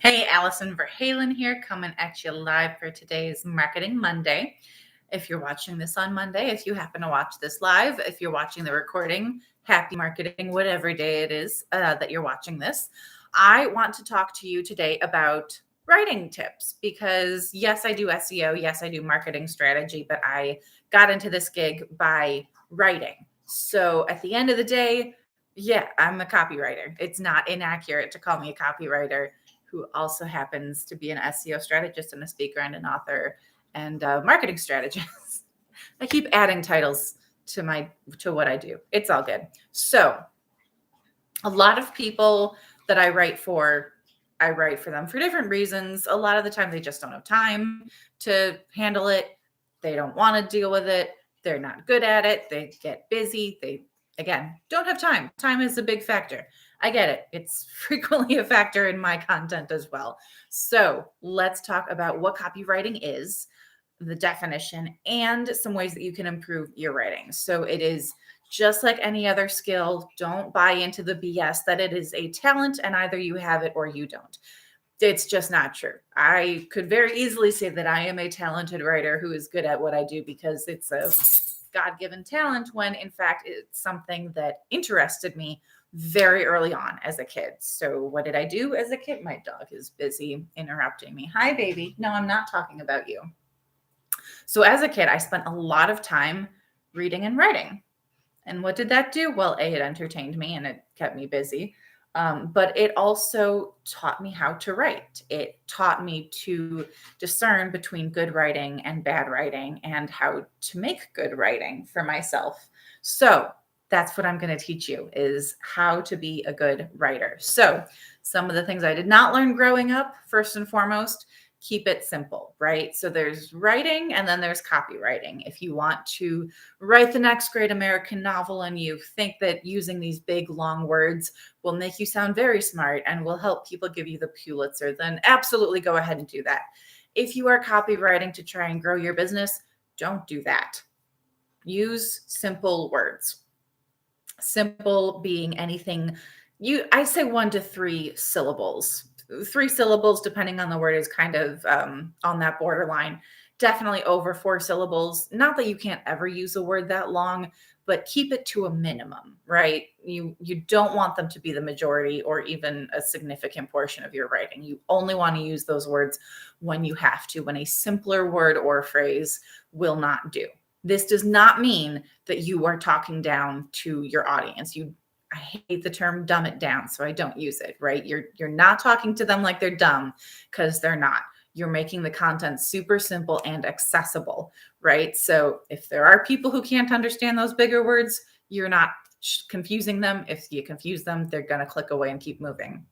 Hey, Allison Verhalen here, coming at you live for today's Marketing Monday. If you're watching this on Monday, if you happen to watch this live, if you're watching the recording, happy marketing, whatever day it is that you're watching this. I want to talk to you today about writing tips because yes, I do SEO. Yes, I do marketing strategy, but I got into this gig by writing. So at the end of the day, yeah, I'm a copywriter. It's not inaccurate to call me a copywriter who also happens to be an SEO strategist and a speaker and an author and a marketing strategist. I keep adding titles to what I do. It's all good. So a lot of people that I write for them for different reasons. A lot of the time they just don't have time to handle it. They don't want to deal with it. They're not good at it. They get busy. They, again, don't have time. Time is a big factor. I get it. It's frequently a factor in my content as well. So let's talk about what copywriting is, the definition, and some ways that you can improve your writing. So it is just like any other skill. Don't buy into the BS that it is a talent and either you have it or you don't. It's just not true. I could very easily say that I am a talented writer who is good at what I do because it's a God-given talent when in fact it's something that interested me very early on as a kid. So what did I do as a kid? My dog is busy interrupting me. Hi, baby. No, I'm not talking about you. So as a kid, I spent a lot of time reading and writing. And what did that do? Well, A, it entertained me and it kept me busy. But it also taught me how to write. It taught me to discern between good writing and bad writing and how to make good writing for myself. So that's what I'm going to teach you is how to be a good writer. So some of the things I did not learn growing up, first and foremost, keep it simple, right? So there's writing and then there's copywriting. If you want to write the next great American novel and you think that using these big, long words will make you sound very smart and will help people give you the Pulitzer, then absolutely go ahead and do that. If you are copywriting to try and grow your business, don't do that. Use simple words. Simple being anything, I say 1 to 3 syllables. 3 syllables, depending on the word, is kind of on that borderline. Definitely over 4 syllables. Not that you can't ever use a word that long, but keep it to a minimum, right? You don't want them to be the majority or even a significant portion of your writing. You only want to use those words when you have to, when a simpler word or phrase will not do. This does not mean that you are talking down to your audience. I hate the term dumb it down, so I don't use it, right? You're not talking to them like they're dumb because they're not. You're making the content super simple and accessible, right? So if there are people who can't understand those bigger words, you're not confusing them. If you confuse them, they're going to click away and keep moving.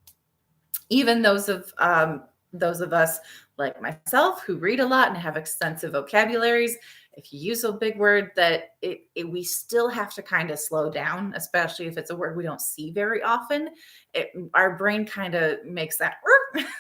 Even those of us like myself who read a lot and have extensive vocabularies, if you use a big word that we still have to kind of slow down, especially if it's a word we don't see very often. Our brain kind of makes that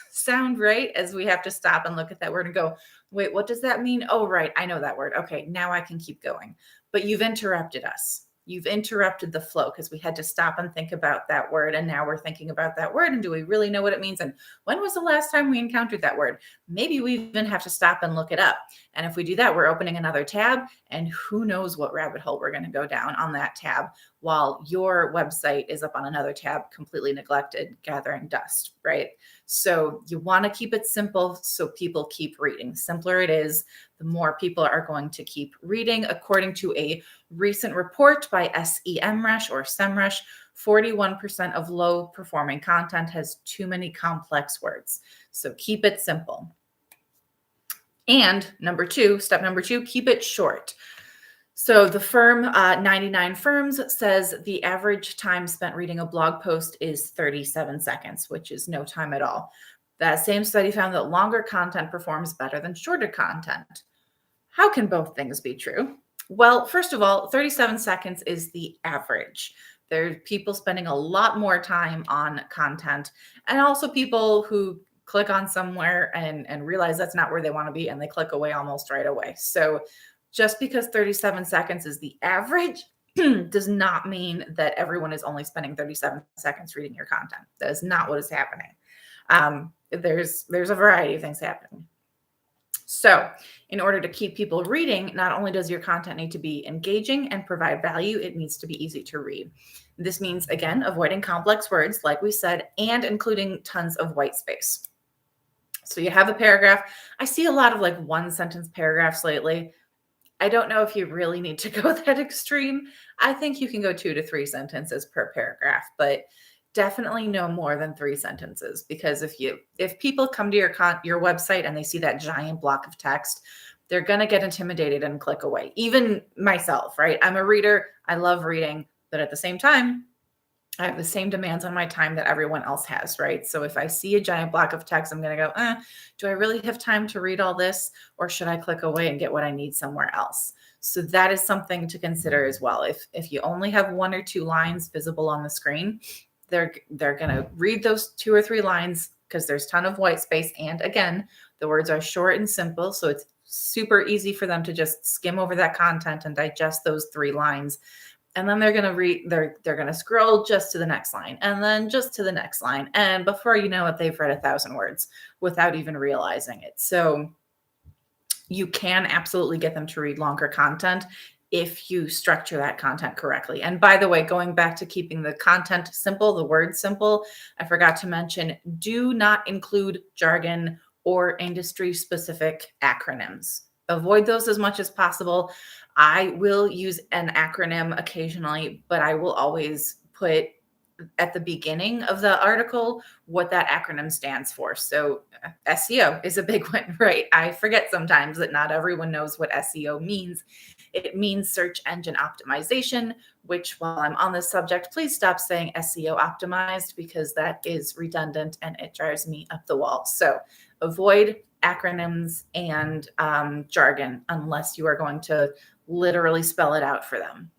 sound, right? As we have to stop and look at that word and go, wait, what does that mean? Oh, right. I know that word. Okay, now I can keep going. But you've interrupted us. You've interrupted the flow because we had to stop and think about that word. And now we're thinking about that word. And do we really know what it means? And when was the last time we encountered that word? Maybe we even have to stop and look it up. And if we do that, we're opening another tab. And who knows what rabbit hole we're going to go down on that tab while your website is up on another tab, completely neglected, gathering dust, right? So you want to keep it simple so people keep reading. The simpler it is, the more people are going to keep reading. According to a recent report by SEMrush or SEMrush, 41% of low performing content has too many complex words. So keep it simple. And step number two, keep it short. So the firm 99 Firms says the average time spent reading a blog post is 37 seconds, which is no time at all. That same study found that longer content performs better than shorter content. How can both things be true? Well, first of all, 37 seconds is the average. There's people spending a lot more time on content, and also people who click on somewhere and realize that's not where they want to be and they click away almost right away. So just because 37 seconds is the average does not mean that everyone is only spending 37 seconds reading your content. That is not what is happening. There's a variety of things happening. So in order to keep people reading, not only does your content need to be engaging and provide value, it needs to be easy to read. This means, again, avoiding complex words, like we said, and including tons of white space. So you have a paragraph. I see a lot of like one sentence paragraphs lately. I don't know if you really need to go that extreme. I think you can go 2 to 3 sentences per paragraph, but definitely no more than 3 sentences, because if people come to your website and they see that giant block of text, they're going to get intimidated and click away. Even myself, right? I'm a reader. I love reading, but at the same time, I have the same demands on my time that everyone else has, right? So if I see a giant block of text, I'm going to go, do I really have time to read all this? Or should I click away and get what I need somewhere else? So that is something to consider as well. If you only have 1 or 2 lines visible on the screen, they're going to read those 2 or 3 lines because there's a ton of white space. And again, the words are short and simple. So it's super easy for them to just skim over that content and digest those 3 lines. And then they're going to they're going to scroll just to the next line, and then just to the next line. And before you know it, they've read 1,000 words without even realizing it. So you can absolutely get them to read longer content if you structure that content correctly. And by the way, going back to keeping the content simple, the words simple, I forgot to mention, do not include jargon or industry specific acronyms. Avoid those as much as possible. I will use an acronym occasionally, but I will always put at the beginning of the article what that acronym stands for. So SEO is a big one, right? I forget sometimes that not everyone knows what SEO means. It means search engine optimization, which, while I'm on this subject, please stop saying SEO optimized, because that is redundant and it drives me up the wall. So avoid acronyms and jargon unless you are going to literally spell it out for them.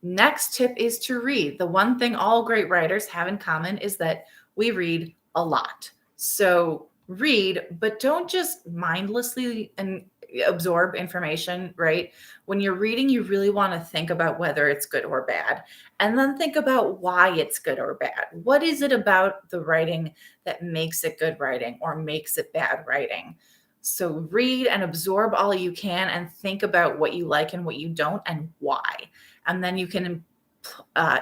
Next tip is to read. The one thing all great writers have in common is that we read a lot. So read, but don't just mindlessly and absorb information, right? When you're reading, you really want to think about whether it's good or bad, and then think about why it's good or bad. What is it about the writing that makes it good writing or makes it bad writing? So read and absorb all you can and think about what you like and what you don't and why. And then you can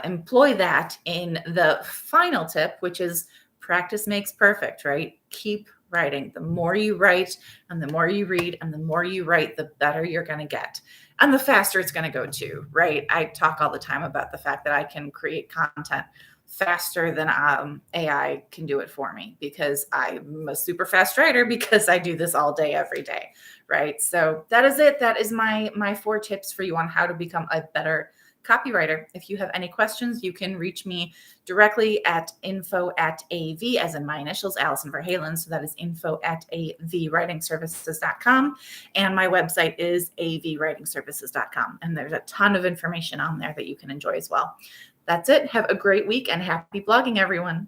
employ that in the final tip, which is practice makes perfect, right? Keep writing. The more you write and the more you read and the more you write, the better you're going to get. And the faster it's going to go too, right? I talk all the time about the fact that I can create content faster than AI can do it for me, because I'm a super fast writer because I do this all day, every day, right? So that is it. That is my 4 tips for you on how to become a better copywriter. If you have any questions, you can reach me directly at info@AV, as in my initials, Allison Verhalen. So that is info@avwritingservices.com. And my website is avwritingservices.com. And there's a ton of information on there that you can enjoy as well. That's it. Have a great week and happy blogging, everyone.